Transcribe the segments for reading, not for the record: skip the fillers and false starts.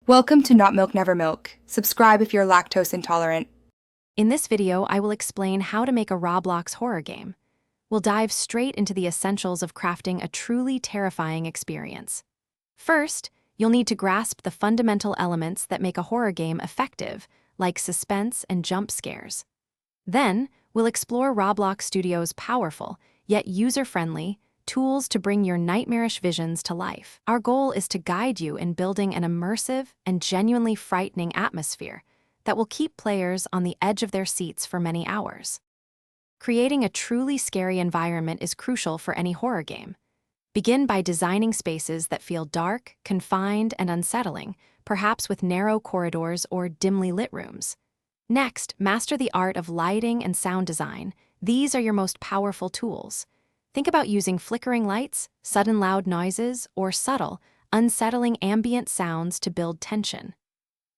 Welcome to Not Milk Never Milk. Subscribe if you're lactose intolerant. In this video, I will explain how to make a Roblox horror game. We'll dive straight into the essentials of crafting a truly terrifying experience. First, you'll need to grasp the fundamental elements that make a horror game effective, like suspense and jump scares. Then, we'll explore Roblox Studio's powerful, yet user-friendly, tools to bring your nightmarish visions to life. Our goal is to guide you in building an immersive and genuinely frightening atmosphere that will keep players on the edge of their seats for many hours. Creating a truly scary environment is crucial for any horror game. Begin by designing spaces that feel dark, confined, and unsettling, perhaps with narrow corridors or dimly lit rooms. Next, master the art of lighting and sound design. These are your most powerful tools. Think about using flickering lights, sudden loud noises, or subtle, unsettling ambient sounds to build tension.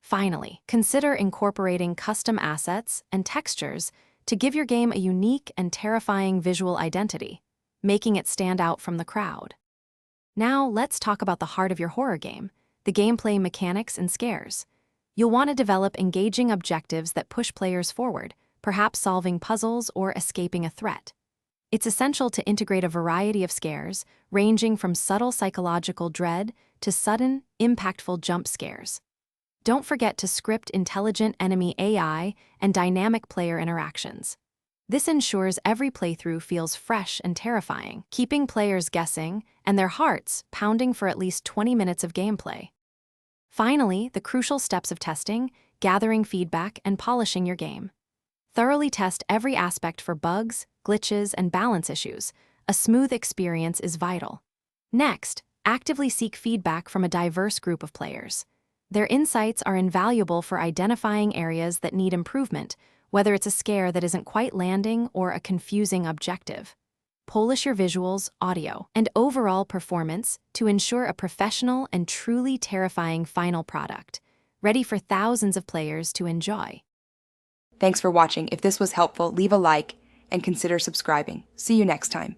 Finally, consider incorporating custom assets and textures to give your game a unique and terrifying visual identity, making it stand out from the crowd. Now, let's talk about the heart of your horror game, the gameplay mechanics and scares. You'll want to develop engaging objectives that push players forward, perhaps solving puzzles or escaping a threat. It's essential to integrate a variety of scares, ranging from subtle psychological dread to sudden, impactful jump scares. Don't forget to script intelligent enemy AI and dynamic player interactions. This ensures every playthrough feels fresh and terrifying, keeping players guessing and their hearts pounding for at least 20 minutes of gameplay. Finally, the crucial steps of testing, gathering feedback, and polishing your game. Thoroughly test every aspect for bugs, glitches, and balance issues. A smooth experience is vital. Next, actively seek feedback from a diverse group of players. Their insights are invaluable for identifying areas that need improvement, whether it's a scare that isn't quite landing or a confusing objective. Polish your visuals, audio, and overall performance to ensure a professional and truly terrifying final product, ready for thousands of players to enjoy. Thanks for watching. If this was helpful, leave a like and consider subscribing. See you next time.